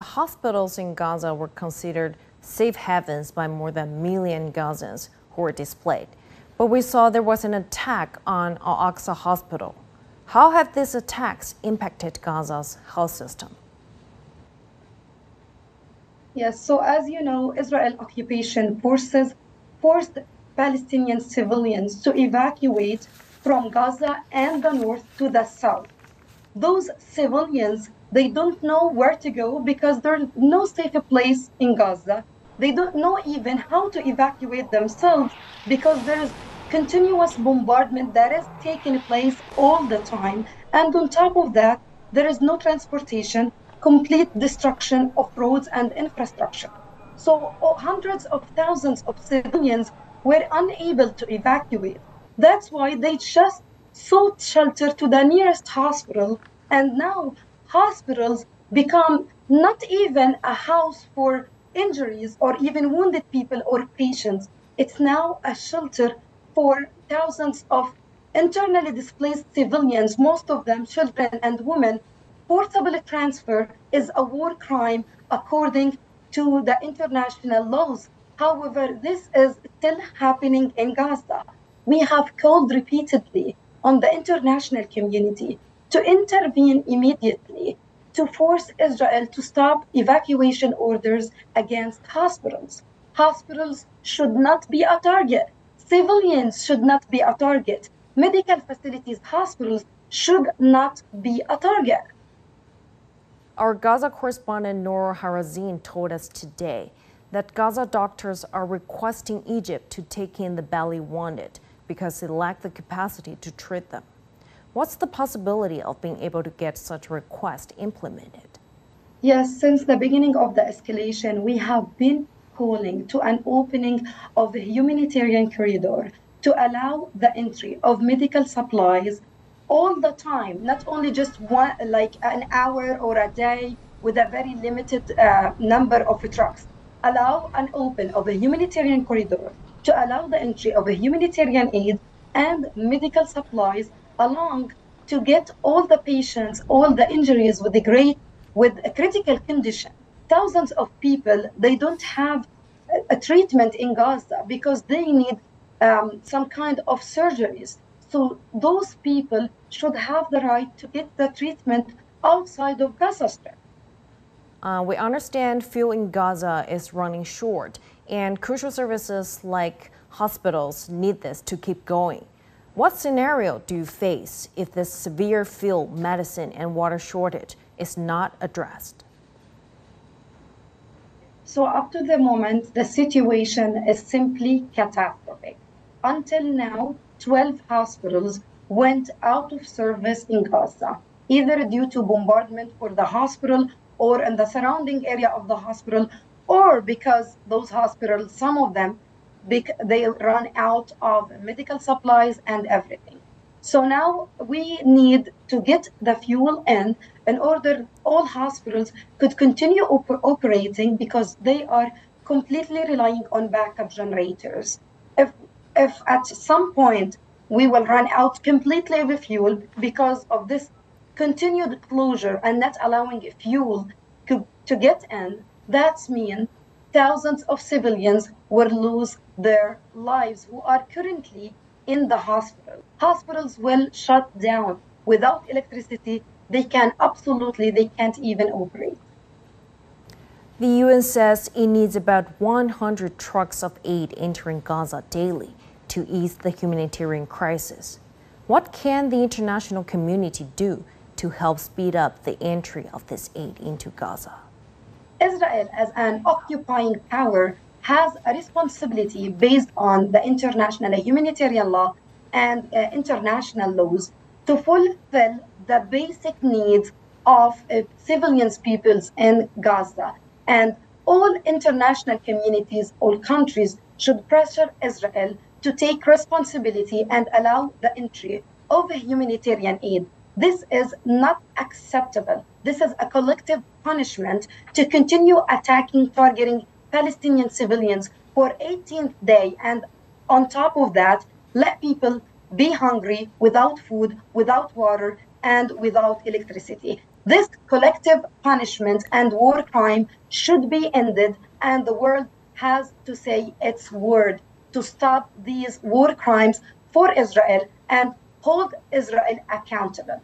Hospitals in Gaza were considered safe havens by more than 1 million Gazans who were displaced. But we saw there was an attack on Al-Aqsa Hospital. How have these attacks impacted Gaza's health system? Yes, so as you know, Israel occupation forces forced Palestinian civilians to evacuate from Gaza and the north to the south. Those civilians, they don't know where to go because there's no safe place in Gaza. They don't know even how to evacuate themselves because there's continuous bombardment that is taking place all the time. And on top of that, there is no transportation, complete destruction of roads and infrastructure. So hundreds of thousands of civilians were unable to evacuate. That's why they just sought shelter to the nearest hospital, and now hospitals become not even a house for injuries or even wounded people or patients. It's now a shelter for thousands of internally displaced civilians, most of them children and women. Forcible transfer is a war crime according to the international laws. However, this is still happening in Gaza. We have called repeatedly on the international community to intervene immediately to force Israel to stop evacuation orders against hospitals. Hospitals should not be a target. Civilians should not be a target. Medical facilities, hospitals should not be a target. Our Gaza correspondent Noor Harazin told us today that Gaza doctors are requesting Egypt to take in the badly wounded because they lack the capacity to treat them. What's the possibility of being able to get such a request implemented? Yes, since the beginning of the escalation, we have been calling to an opening of the humanitarian corridor to allow the entry of medical supplies all the time, not only just one, like an hour or a day with a very limited number of trucks. Allow an open of a humanitarian corridor to allow the entry of a humanitarian aid and medical supplies along to get all the patients, all the injuries with a critical condition. Thousands of people, they don't have a treatment in Gaza because they need some kind of surgeries. So those people should have the right to get the treatment outside of Gaza Strip. We understand fuel in Gaza is running short, and crucial services like hospitals need this to keep going. What scenario do you face if this severe fuel, medicine, and water shortage is not addressed? So up to the moment, the situation is simply catastrophic. Until now, 12 hospitals went out of service in Gaza, either due to bombardment for the hospital or in the surrounding area of the hospital, or because those hospitals, some of them, they run out of medical supplies and everything. So now we need to get the fuel in order all hospitals could continue operating because they are completely relying on backup generators. If at some point we will run out completely of fuel because of this continued closure and not allowing fuel to get in, that's mean thousands of civilians will lose their lives who are currently in the hospital. Hospitals will shut down. Without electricity, they can't even operate. The UN says it needs about 100 trucks of aid entering Gaza daily to ease the humanitarian crisis. What can the international community do to help speed up the entry of this aid into Gaza? Israel, as an occupying power, has a responsibility based on the international humanitarian law and international laws to fulfill the basic needs of civilian peoples in Gaza. And all international communities, all countries should pressure Israel to take responsibility and allow the entry of humanitarian aid. This is not acceptable. This is a collective punishment to continue attacking, targeting Palestinian civilians for 18th day. And on top of that, let people be hungry without food, without water, and without electricity. This collective punishment and war crime should be ended, and the world has to say its word to stop these war crimes for Israel and hold Israel accountable.